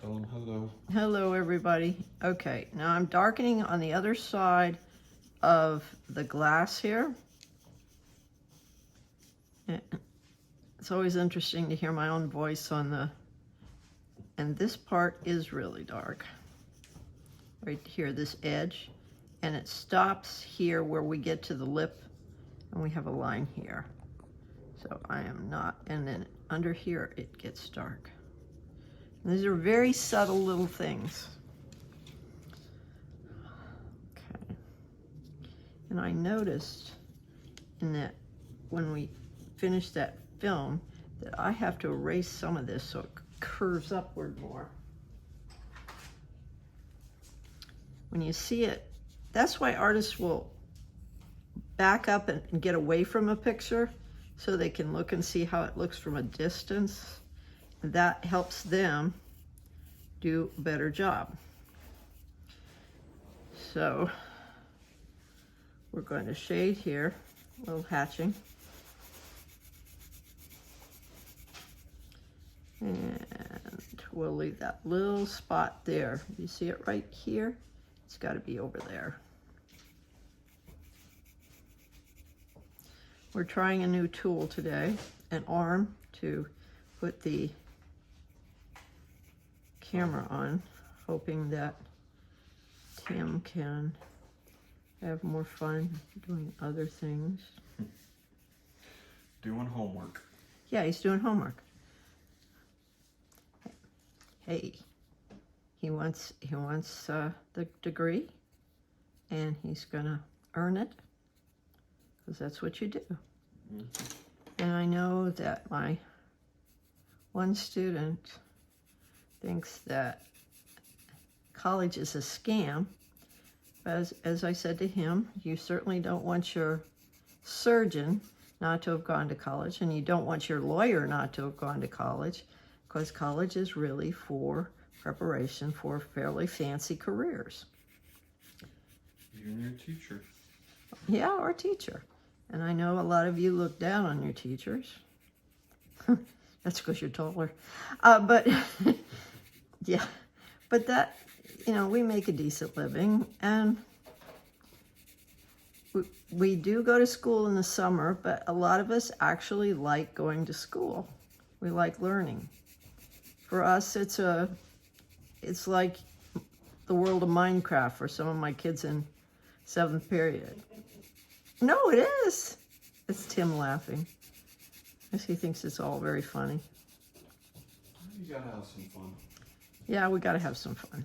Tell them hello. Hello, everybody. Okay, now I'm darkening on the other side of the glass here. It's always interesting to hear my own voice on the, and this part is really dark. Right here, this edge, and it stops here where we get to the lip, and we have a line here. So I am not, and then under here it gets dark. And these are very subtle little things. Okay. And I noticed in that when we finish that film that I have to erase some of this so it curves upward more. When you see it, that's why artists will back up and get away from a picture so they can look and see how it looks from a distance. That helps them do a better job. So we're going to shade here, a little hatching. And we'll leave that little spot there. You see it right here? It's got to be over there. We're trying a new tool today, an arm to put the camera on, hoping that Tim can have more fun doing other things. Doing homework. Yeah, he's doing homework. Hey, he wants the degree, and he's gonna earn it, because that's what you do. Mm-hmm. And I know that my one student thinks that college is a scam. As I said to him, you certainly don't want your surgeon not to have gone to college, and you don't want your lawyer not to have gone to college, because college is really for preparation for fairly fancy careers. You and your teacher. Yeah, or teacher. And I know a lot of you look down on your teachers. That's because you're taller. But yeah, but that, you know, we make a decent living, and we do go to school in the summer, but a lot of us actually like going to school. We like learning. For us, it's like the world of Minecraft for some of my kids in 7th period. No, it is. It's Tim laughing. I guess he thinks it's all very funny. You gotta have some fun. Yeah, we gotta have some fun.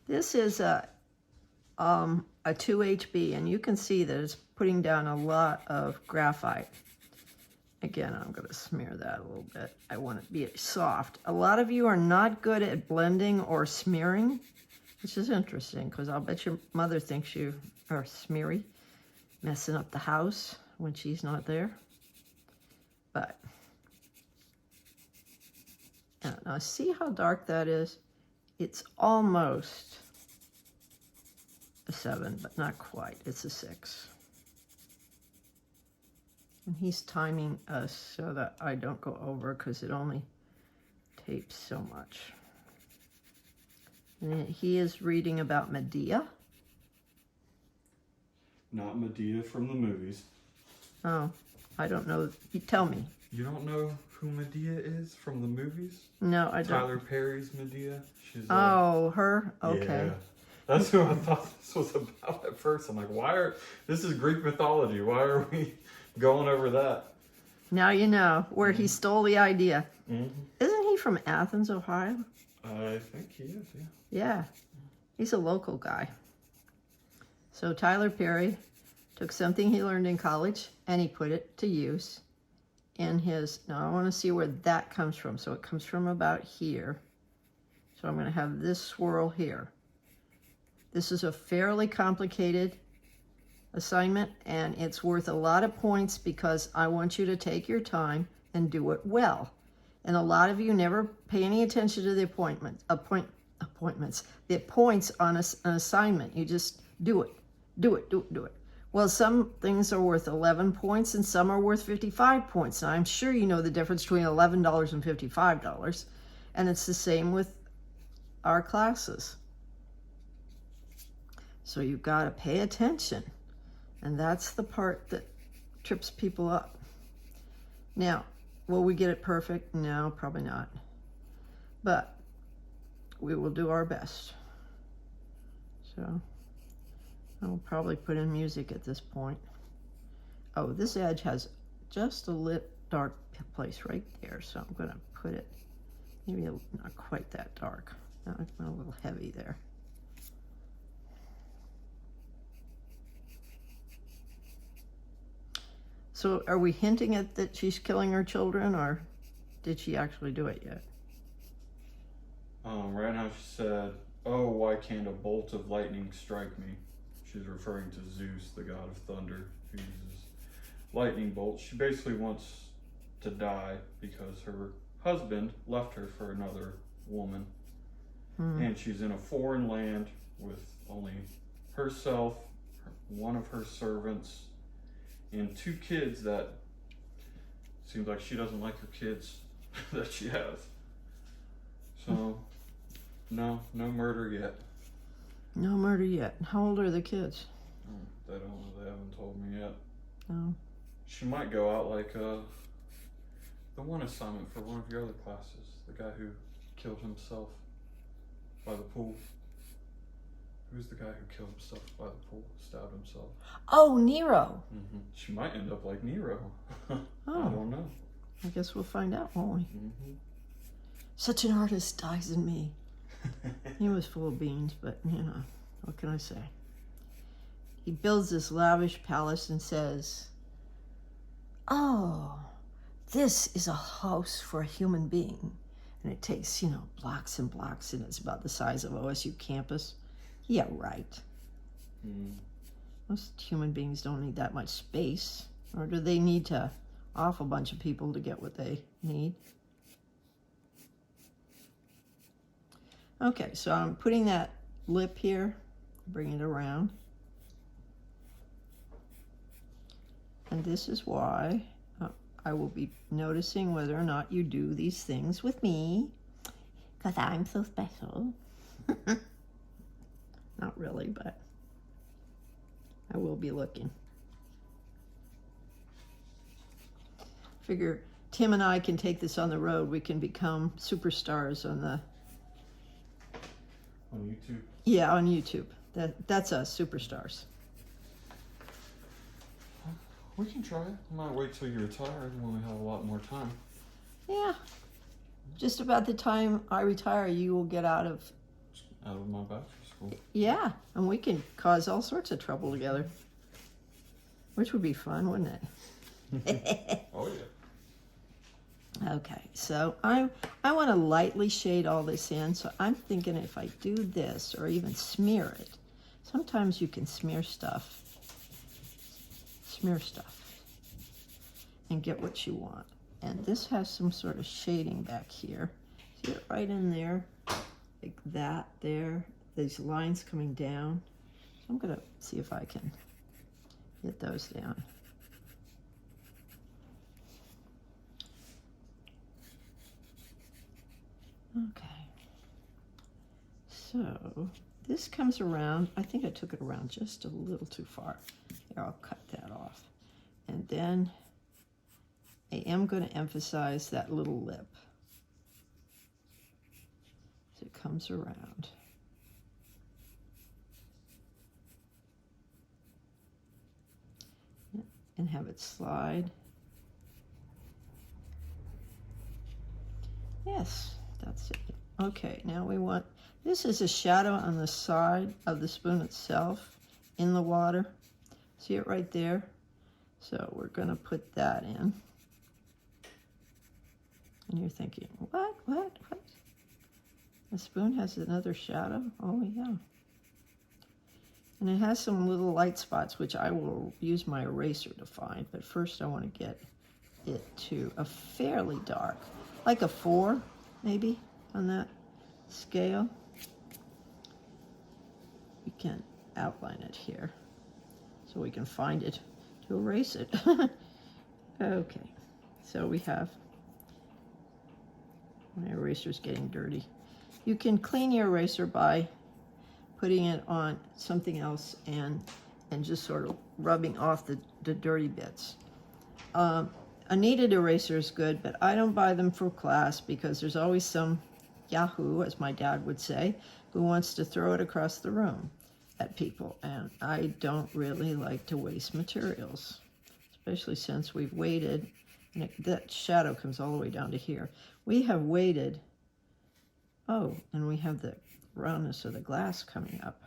This is a 2HB, and you can see that it's putting down a lot of graphite. Again, I'm gonna smear that a little bit. I want it to be soft. A lot of you are not good at blending or smearing, which is interesting, because I'll bet your mother thinks you are smeary, messing up the house when she's not there. But now see how dark that is? It's almost a 7, but not quite. It's a 6. And he's timing us so that I don't go over, because it only tapes so much. And he is reading about Medea. Not Medea from the movies. Oh, I don't know. You tell me. You don't know who Medea is from the movies? No, I don't. Tyler Perry's Medea. She's her? Okay. Yeah. That's who I thought this was about at first. I'm like, this is Greek mythology. Why are we going over that? Now you know where he stole the idea. Mm-hmm. Isn't he from Athens, Ohio? I think he is, yeah. Yeah, he's a local guy. So Tyler Perry took something he learned in college and he put it to use in his, now I want to see where that comes from. So it comes from about here. So I'm going to have this swirl here. This is a fairly complicated assignment, and it's worth a lot of points because I want you to take your time and do it well. And a lot of you never pay any attention to the appointments, the points on an assignment. You just do it. Well, some things are worth 11 points and some are worth 55 points. Now, I'm sure you know the difference between $11 and $55. And it's the same with our classes. So you've got to pay attention. And that's the part that trips people up. Now, will we get it perfect? No, probably not. But we will do our best. So I'll probably put in music at this point. Oh, this edge has just a lit dark place right there. So I'm going to put it maybe not quite that dark. No, it's a little heavy there. So are we hinting at that she's killing her children, or did she actually do it yet? Right now she said, "Oh, why can't a bolt of lightning strike me?" She's referring to Zeus, the god of thunder, who uses lightning bolts. She basically wants to die because her husband left her for another woman. And she's in a foreign land with only herself, one of her servants, and 2 kids that seems like she doesn't like her kids that she has. So, no murder yet. No murder yet. How old are the kids? They don't know. They haven't told me yet. No. She might go out like the one assignment for one of your other classes. The guy who killed himself by the pool. Who's the guy who killed himself by the pool? Stabbed himself. Oh, Nero. Mm-hmm. She might end up like Nero. I Oh. don't know. I guess we'll find out, won't we? Mm-hmm. Such an artist dies in me. He was full of beans, but you know, what can I say? He builds this lavish palace and says, "Oh, this is a house for a human being." And it takes, you know, blocks and blocks, and it's about the size of OSU campus. Yeah, right. Most human beings don't need that much space, or do they need to off a bunch of people to get what they need? Okay, so I'm putting that lip here, bring it around. And this is why I will be noticing whether or not you do these things with me, because I'm so special. Not really, but I will be looking. Figure Tim and I can take this on the road. We can become superstars on the... On YouTube? Yeah, on YouTube. That's us, superstars. We can try it. I might wait till you retire when we have a lot more time. Yeah. Just about the time I retire, you will get out of... Out of my bachelor school. Yeah, and we can cause all sorts of trouble together. Which would be fun, wouldn't it? Oh, yeah. Okay, so I want to lightly shade all this in, so I'm thinking if I do this, or even smear it, sometimes you can smear stuff, and get what you want. And this has some sort of shading back here. See it right in there, like that there, these lines coming down. So I'm gonna see if I can get those down. Okay, so this comes around, I think I took it around just a little too far. Here, I'll cut that off. And then I am going to emphasize that little lip. So it comes around. And have it slide. Yes. That's it. Okay, now we want, this is a shadow on the side of the spoon itself in the water. See it right there? So we're going to put that in. And you're thinking, what? The spoon has another shadow? Oh, yeah. And it has some little light spots, which I will use my eraser to find. But first I want to get it to a fairly dark, like a 4. Maybe on that scale. We can outline it here so we can find it to erase it. Okay, so we have My eraser's getting dirty. You can clean your eraser by putting it on something else and just sort of rubbing off the dirty bits. A kneaded eraser is good, but I don't buy them for class because there's always some yahoo, as my dad would say, who wants to throw it across the room at people. And I don't really like to waste materials, especially since we've waited. And that shadow comes all the way down to here. We have waited. Oh, and we have the roundness of the glass coming up.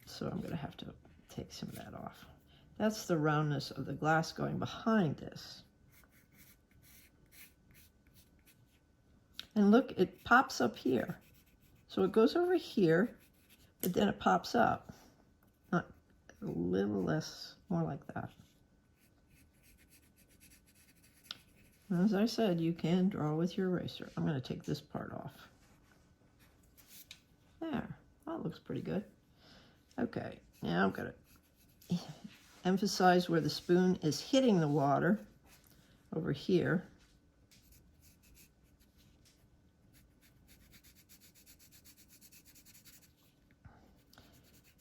So I'm going to have to take some of that off. That's the roundness of the glass going behind this. And look, it pops up here. So it goes over here, but then it pops up. Not a little less, more like that. As I said, you can draw with your eraser. I'm going to take this part off. There, that looks pretty good. Okay, now I'm going to emphasize where the spoon is hitting the water over here.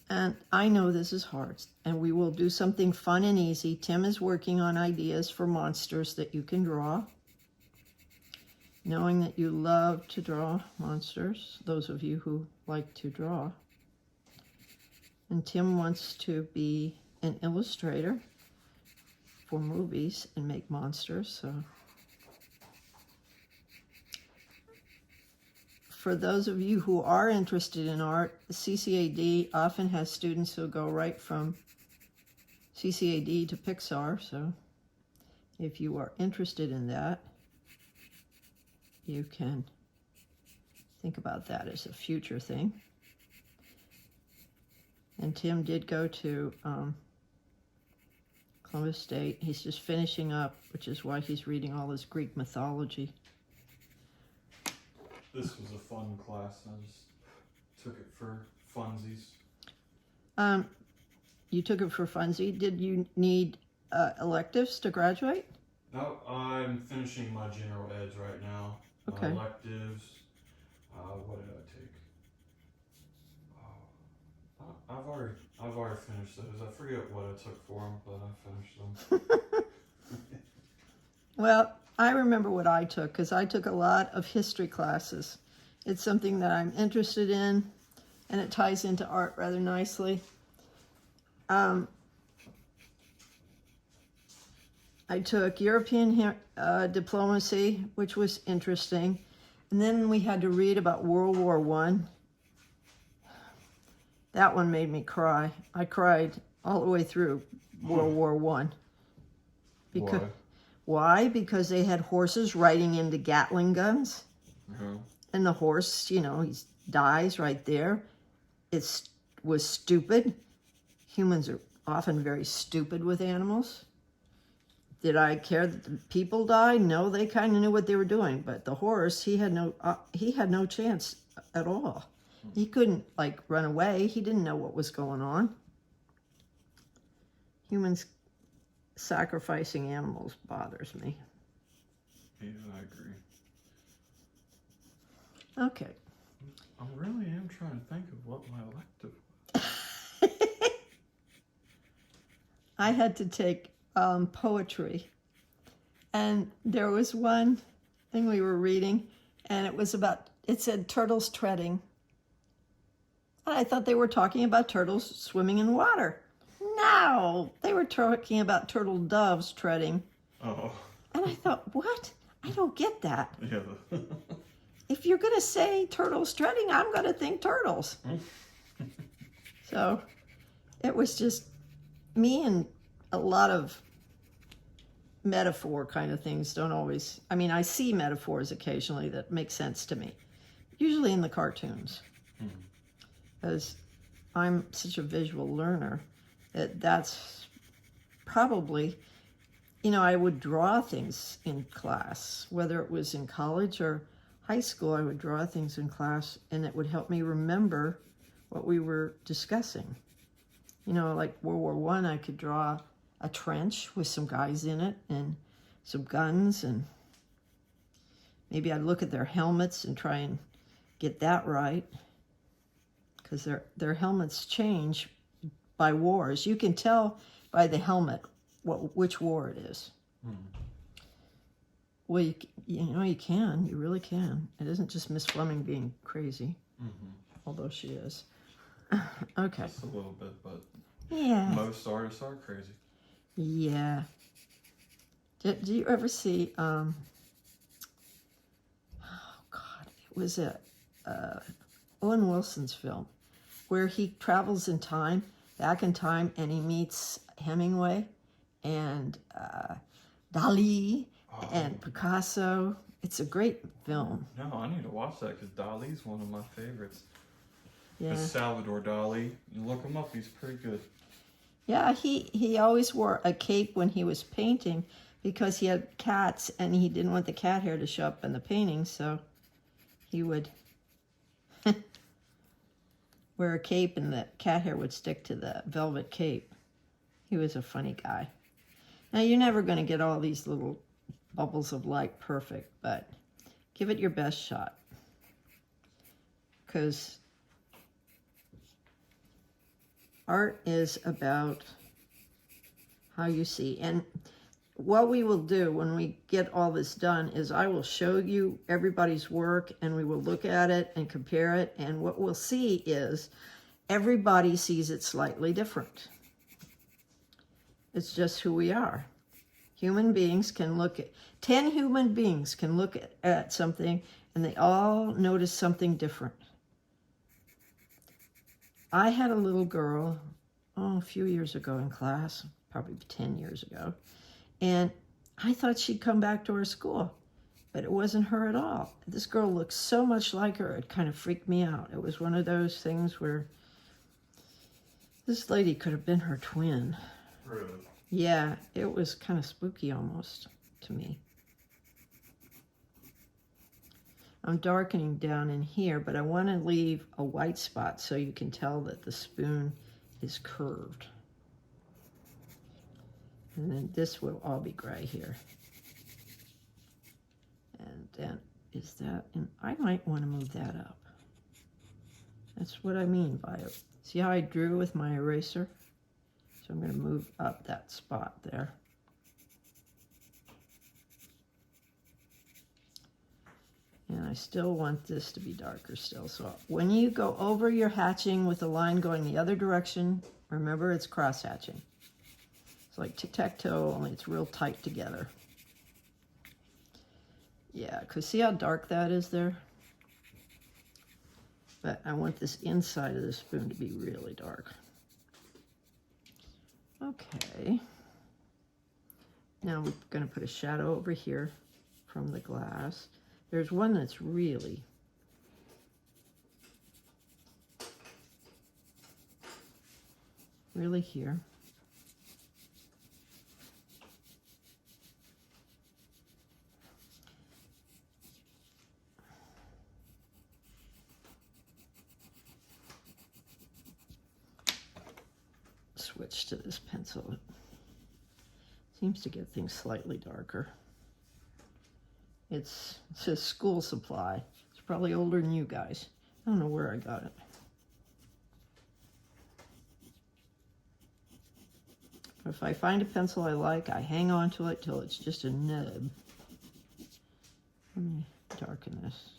And I know this is hard, and we will do something fun and easy. Tim is working on ideas for monsters that you can draw. Knowing that you love to draw monsters, those of you who like to draw. And Tim wants to be an illustrator for movies and make monsters, so. For those of you who are interested in art, CCAD often has students who go right from CCAD to Pixar, so if you are interested in that, you can think about that as a future thing. And Tim did go to Columbus State. He's just finishing up, which is why he's reading all this Greek mythology. This was a fun class. I just took it for funsies. You took it for funsies. Did you need electives to graduate? No, I'm finishing my general eds right now. Okay. Electives. What did I take? I've already finished those. I forget what I took for them, but I finished them. Well, I remember what I took because I took a lot of history classes. It's something that I'm interested in, and it ties into art rather nicely. I took European diplomacy, which was interesting. And then we had to read about World War I. That one made me cry. I cried all the way through World War I. Because, why? Because they had horses riding into Gatling guns. Yeah. And the horse, he dies right there. It was stupid. Humans are often very stupid with animals. Did I care that the people died? No, they kind of knew what they were doing. But the horse, he had no chance at all. He couldn't run away. He didn't know what was going on. Humans sacrificing animals bothers me. Yeah, I agree. Okay. I really am trying to think of what my elective was. I had to take poetry. And there was one thing we were reading, and it said turtles treading. And I thought they were talking about turtles swimming in water. No, they were talking about turtle doves treading. Oh. And I thought, what? I don't get that. Yeah. If you're going to say turtles treading, I'm going to think turtles. So it was just me, and a lot of metaphor kind of things don't always, I see metaphors occasionally that make sense to me, usually in the cartoons. Because I'm such a visual learner that's probably, I would draw things in class, whether it was in college or high school. I would draw things in class, and it would help me remember what we were discussing. Like World War I, I could draw a trench with some guys in it and some guns, and maybe I'd look at their helmets and try and get that right, because their helmets change by wars. You can tell by the helmet which war it is. Well, you can. You really can. It isn't just Miss Fleming being crazy, although she is. Okay. Just a little bit, but yeah, most artists are crazy. Yeah. Do you ever see? Oh God, it was a Owen Wilson's film where he travels in time, back in time, and he meets Hemingway and Dali and Picasso. It's a great film. No, I need to watch that because Dali's one of my favorites. Yeah. It's Salvador Dali. You look him up; he's pretty good. Yeah, he always wore a cape when he was painting because he had cats and he didn't want the cat hair to show up in the painting, so he would wear a cape and the cat hair would stick to the velvet cape. He was a funny guy. Now, you're never going to get all these little bubbles of light perfect, but give it your best shot. Because art is about how you see. And what we will do when we get all this done is I will show you everybody's work and we will look at it and compare it. And what we'll see is everybody sees it slightly different. It's just who we are. Human beings can look at, 10 human beings can look at something and they all notice something different. I had a little girl, a few years ago in class, probably 10 years ago, and I thought she'd come back to our school, but it wasn't her at all. This girl looked so much like her, it kind of freaked me out. It was one of those things where this lady could have been her twin. Really? Yeah, it was kind of spooky almost to me. I'm darkening down in here, but I want to leave a white spot so you can tell that the spoon is curved. And then this will all be gray here. And then is that, and I might want to move that up. That's what I mean by it. See how I drew with my eraser? So I'm going to move up that spot there. And I still want this to be darker still. So when you go over your hatching with the line going the other direction, remember it's cross hatching. It's like tic-tac-toe, only it's real tight together. Yeah, because see how dark that is there? But I want this inside of the spoon to be really dark. Okay. Now we're going to put a shadow over here from the glass. There's one that's really here. Switch to this pencil. It seems to get things slightly darker. It says school supply. It's probably older than you guys. I don't know where I got it. But if I find a pencil I like, I hang on to it till it's just a nub. Let me darken this.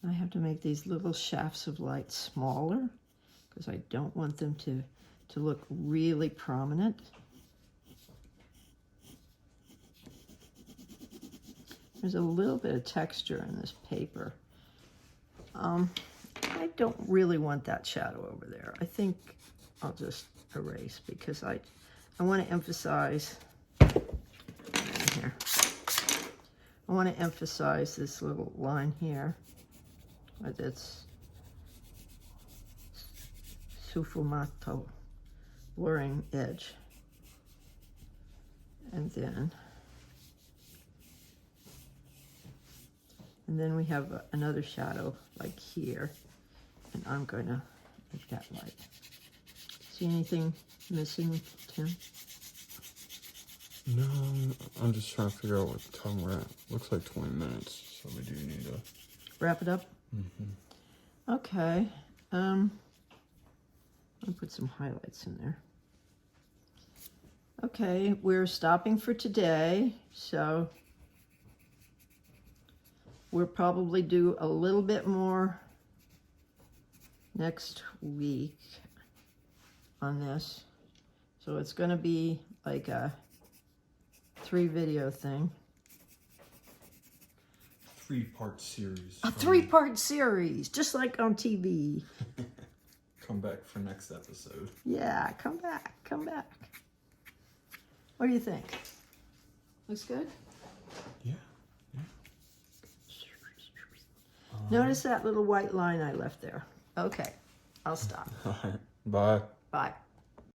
I have to make these little shafts of light smaller because I don't want them to look really prominent. There's a little bit of texture in this paper. I don't really want that shadow over there. I think I'll just erase because I want to emphasize here. I want to emphasize this little line here with its sfumato, blurring edge. And then we have another shadow like here, and I'm going to make that light. See anything missing, Tim? No, I'm just trying to figure out what time we're at. Looks like 20 minutes, so we do need to Wrap it up? Mm-hmm. Okay. I'll put some highlights in there. Okay, we're stopping for today, so we'll probably do a little bit more next week on this. So it's going to be like a 3-video thing. 3-part series. A 3-part series, just like on TV. Come back for next episode. Yeah, come back, come back. What do you think? Looks good? Yeah. Notice that little white line I left there. Okay, I'll stop. All right. Bye. Bye.